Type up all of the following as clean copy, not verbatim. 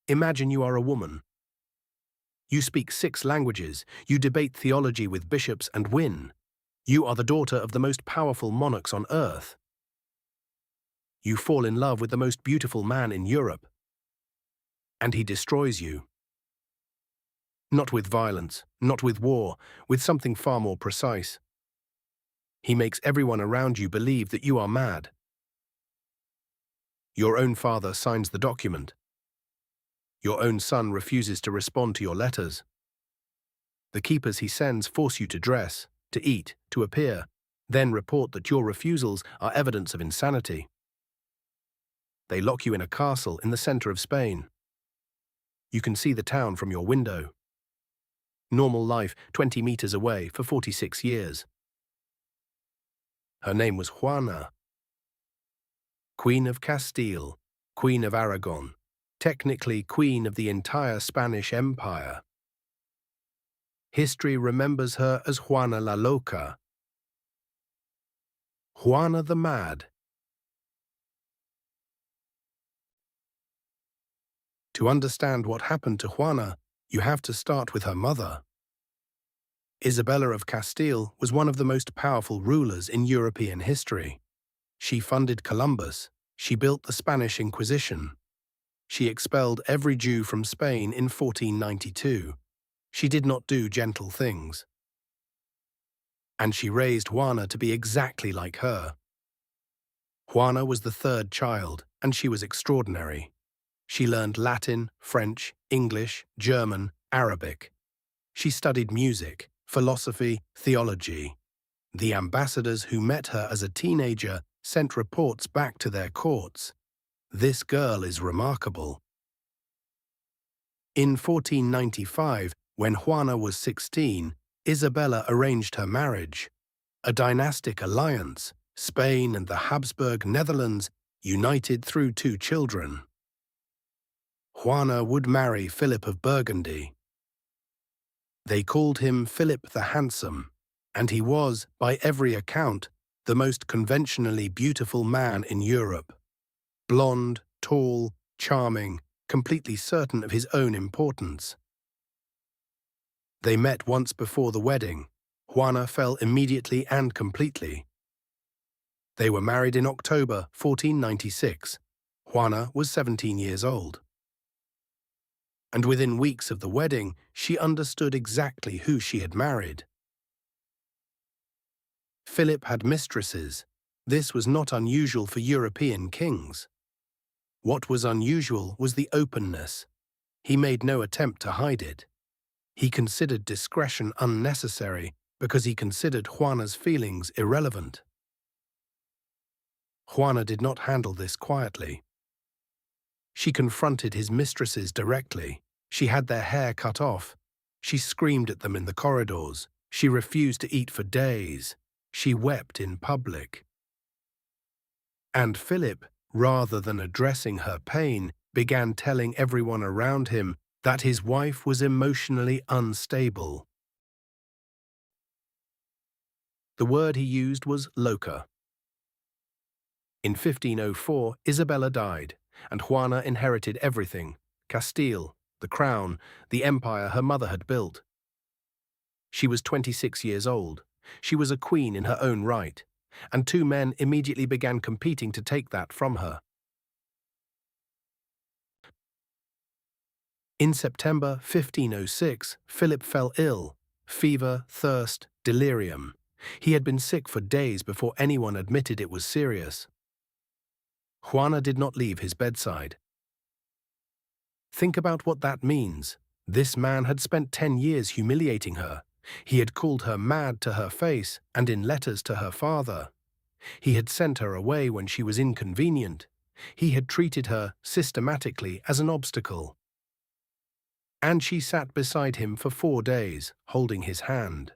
Imagine you are a woman. You speak 6 languages, you debate theology with bishops and win. You are the daughter of the most powerful monarchs on earth. You fall in love with the most beautiful man in Europe. And he destroys you. Not with violence, not with war, with something far more precise. He makes everyone around you believe that you are mad. Your own father signs the document. Your own son refuses to respond to your letters. The keepers he sends force you to dress, to eat, to appear, then report that your refusals are evidence of insanity. They lock you in a castle in the center of Spain. You can see the town from your window. Normal life 20 meters away for 46 years. Her name was Juana. Queen of Castile, Queen of Aragon, technically Queen of the entire Spanish Empire. History remembers her as Juana la Loca. Juana the Mad. To understand what happened to Juana, you have to start with her mother. Isabella of Castile was one of the most powerful rulers in European history. She funded Columbus. She built the Spanish Inquisition. She expelled every Jew from Spain in 1492. She did not do gentle things. And she raised Juana to be exactly like her. Juana was the 3rd child, and she was extraordinary. She learned Latin, French, English, German, Arabic. She studied music, philosophy, theology. The ambassadors who met her as a teenager sent reports back to their courts. This girl is remarkable. In 1495, when Juana was 16, Isabella arranged her marriage. A dynastic alliance, Spain and the Habsburg Netherlands united through 2 children. Juana would marry Philip of Burgundy. They called him Philip the Handsome, and he was, by every account, the most conventionally beautiful man in Europe. Blonde, tall, charming, completely certain of his own importance. They met once before the wedding. Juana fell immediately and completely. They were married in October 1496. Juana was 17 years old. And within weeks of the wedding, she understood exactly who she had married. Philip had mistresses. This was not unusual for European kings. What was unusual was the openness. He made no attempt to hide it. He considered discretion unnecessary because he considered Juana's feelings irrelevant. Juana did not handle this quietly. She confronted his mistresses directly. She had their hair cut off. She screamed at them in the corridors. She refused to eat for days. She wept in public. And Philip, rather than addressing her pain, began telling everyone around him that his wife was emotionally unstable. The word he used was loca. In 1504, Isabella died, and Juana inherited everything: Castile, the crown, the empire her mother had built. She was 26 years old. She was a queen in her own right, and 2 men immediately began competing to take that from her. In September 1506, Philip fell ill: fever, thirst, delirium. He had been sick for days before anyone admitted it was serious. Juana did not leave his bedside. Think about what that means. This man had spent 10 years humiliating her. He had called her mad to her face and in letters to her father. He had sent her away when she was inconvenient. He had treated her systematically as an obstacle. And she sat beside him for 4 days, holding his hand.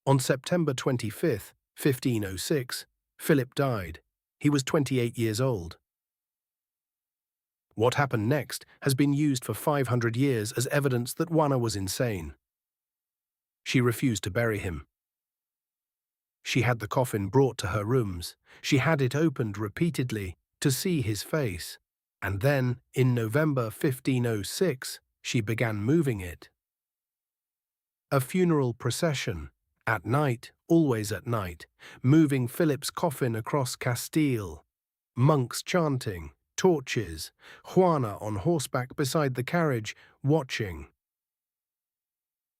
On September 25, 1506, Philip died. He was 28 years old. What happened next has been used for 500 years as evidence that Juana was insane. She refused to bury him. She had the coffin brought to her rooms. She had it opened repeatedly to see his face. and then, in November 1506, she began moving it. A funeral procession, at night, always at night, moving Philip's coffin across Castile. Monks chanting, torches, Juana on horseback beside the carriage, watching.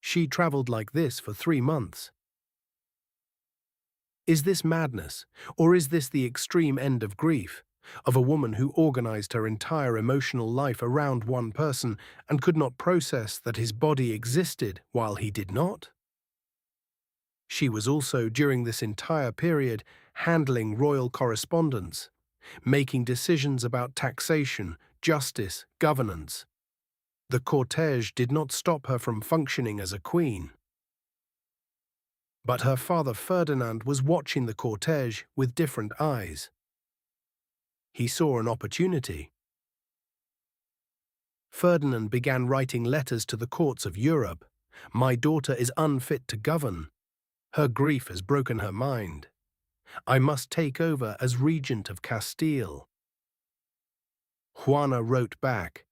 She travelled like this for 3 months. Is this madness, or is this the extreme end of grief, of a woman who organized her entire emotional life around one person and could not process that his body existed while he did not? She was also, during this entire period, handling royal correspondence, making decisions about taxation, justice, governance. The cortege did not stop her from functioning as a queen. But her father Ferdinand was watching the cortege with different eyes. He saw an opportunity. Ferdinand began writing letters to the courts of Europe. My daughter is unfit to govern. Her grief has broken her mind. I must take over as regent of Castile. Juana wrote back,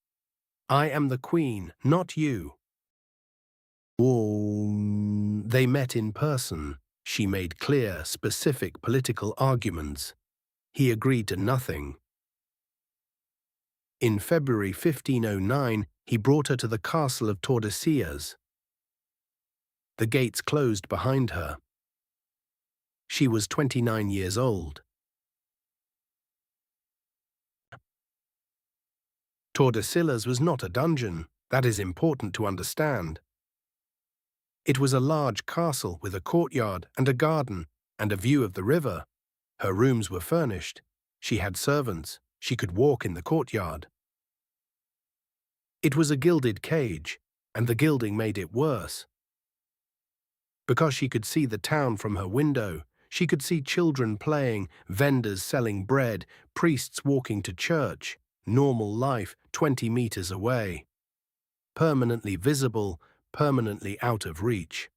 I am the queen, not you. They met in person. She made clear, specific political arguments. He agreed to nothing. In February 1509, he brought her to the castle of Tordesillas. The gates closed behind her. She was 29 years old. Tordesillas was not a dungeon. That is important to understand. It was a large castle with a courtyard and a garden and a view of the river. Her rooms were furnished. She had servants. She could walk in the courtyard. It was a gilded cage, and the gilding made it worse. Because she could see the town from her window, she could see children playing, vendors selling bread, priests walking to church, normal life 20 meters away. Permanently visible, permanently out of reach.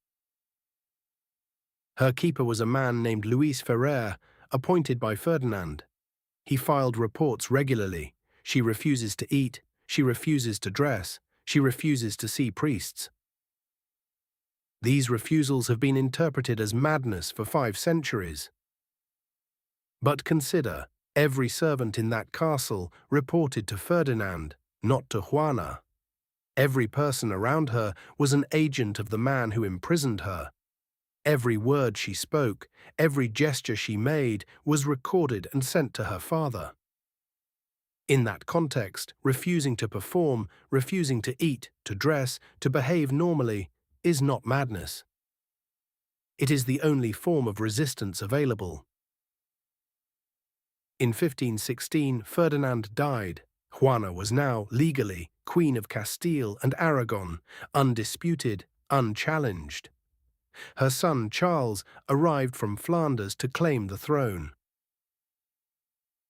Her keeper was a man named Luis Ferrer, appointed by Ferdinand. He filed reports regularly. She refuses to eat, she refuses to dress, she refuses to see priests. These refusals have been interpreted as madness for 5 centuries. But consider, every servant in that castle reported to Ferdinand, not to Juana. Every person around her was an agent of the man who imprisoned her. Every word she spoke, every gesture she made was recorded and sent to her father. In that context, refusing to perform, refusing to eat, to dress, to behave normally, is not madness. It is the only form of resistance available. In 1516, Ferdinand died. Juana was now, legally, Queen of Castile and Aragon, undisputed, unchallenged. Her son Charles arrived from Flanders to claim the throne.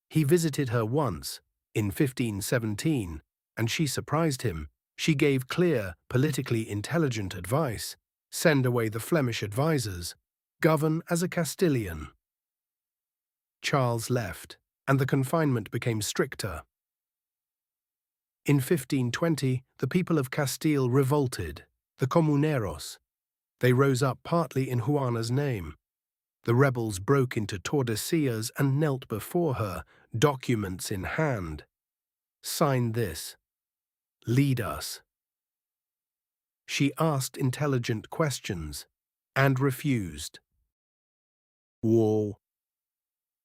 He visited her once, in 1517, and she surprised him. She gave clear, politically intelligent advice. Send away the Flemish advisers. Govern as a Castilian. Charles left, and the confinement became stricter. In 1520, the people of Castile revolted, the Comuneros. They rose up partly in Juana's name. The rebels broke into Tordesillas and knelt before her, documents in hand. Sign this. Lead us. She asked intelligent questions and refused. Whoa.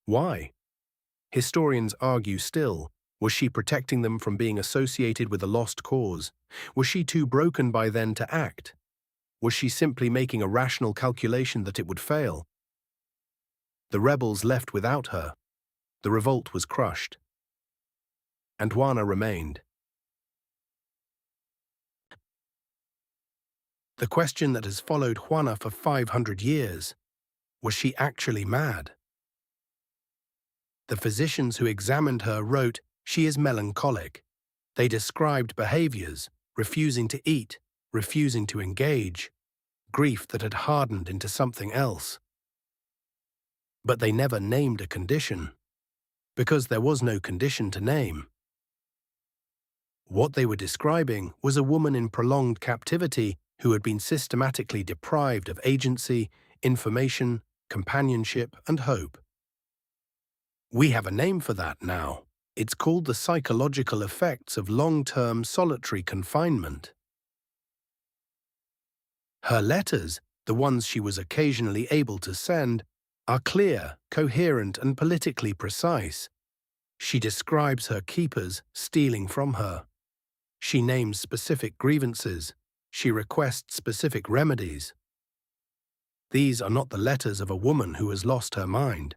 Why? Historians argue still. Was she protecting them from being associated with a lost cause? Was she too broken by then to act? Was she simply making a rational calculation that it would fail? The rebels left without her. The revolt was crushed. And Juana remained. The question that has followed Juana for 500 years, was she actually mad? The physicians who examined her wrote, she is melancholic. They described behaviors, refusing to eat, refusing to engage, grief that had hardened into something else. But they never named a condition, because there was no condition to name. What they were describing was a woman in prolonged captivity who had been systematically deprived of agency, information, companionship, and hope. We have a name for that now. It's called the psychological effects of long-term solitary confinement. Her letters, the ones she was occasionally able to send, are clear, coherent, and politically precise. She describes her keepers stealing from her. She names specific grievances. She requests specific remedies. These are not the letters of a woman who has lost her mind.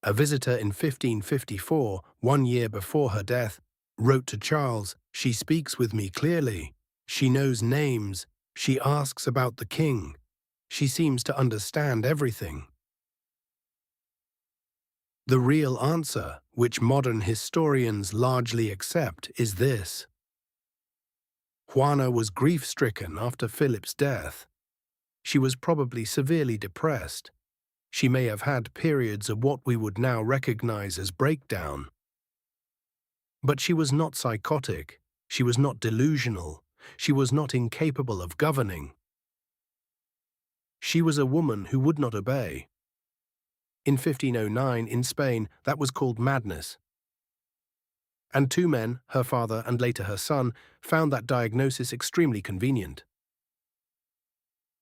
A visitor in 1554, 1 year before her death, wrote to Charles, "She speaks with me clearly. She knows names. She asks about the king. She seems to understand everything." The real answer, which modern historians largely accept, is this. Juana was grief-stricken after Philip's death. She was probably severely depressed. She may have had periods of what we would now recognize as breakdown. But she was not psychotic. She was not delusional. She was not incapable of governing. She was a woman who would not obey. In 1509, in Spain, that was called madness. And 2 men, her father and later her son, found that diagnosis extremely convenient.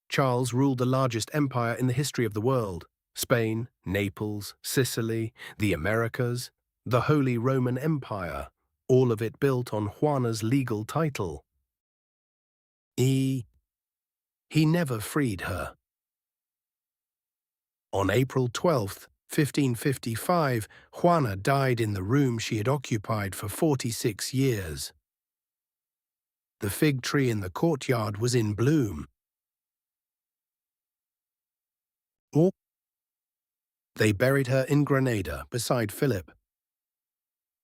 Charles ruled the largest empire in the history of the world: Spain, Naples, Sicily, the Americas, the Holy Roman Empire, all of it built on Juana's legal title. He never freed her. On April 12, 1555, Juana died in the room she had occupied for 46 years. The fig tree in the courtyard was in bloom. They buried her in Granada beside Philip.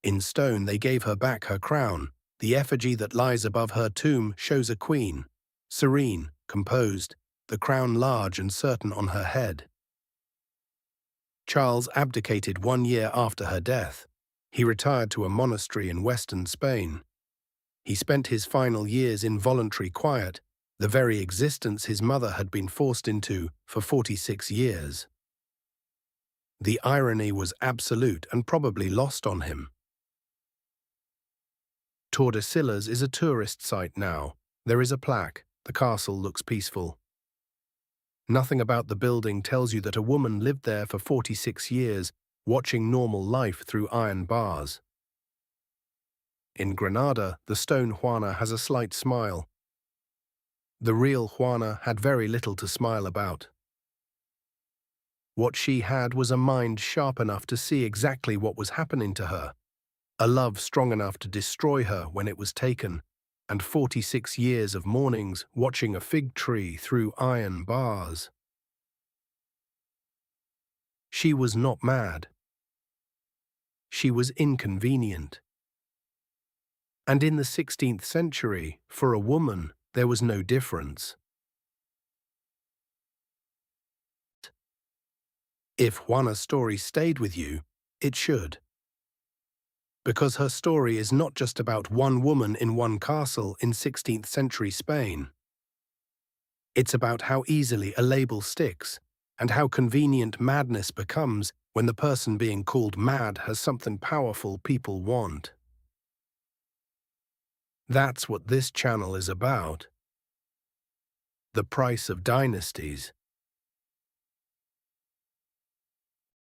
In stone they gave her back her crown. The effigy that lies above her tomb shows a queen, serene, composed, the crown large and certain on her head. Charles abdicated 1 year after her death. He retired to a monastery in western Spain. He spent his final years in voluntary quiet, the very existence his mother had been forced into for 46 years. The irony was absolute and probably lost on him. Tordesillas is a tourist site now. There is a plaque. The castle looks peaceful. Nothing about the building tells you that a woman lived there for 46 years, watching normal life through iron bars. In Granada, the stone Juana has a slight smile. The real Juana had very little to smile about. What she had was a mind sharp enough to see exactly what was happening to her, a love strong enough to destroy her when it was taken, and 46 years of mornings watching a fig tree through iron bars. She was not mad. She was inconvenient. And in the 16th century, for a woman, there was no difference. If Juana's story stayed with you, it should. Because her story is not just about one woman in one castle in 16th century Spain. It's about how easily a label sticks, and how convenient madness becomes when the person being called mad has something powerful people want. That's what this channel is about. The price of dynasties.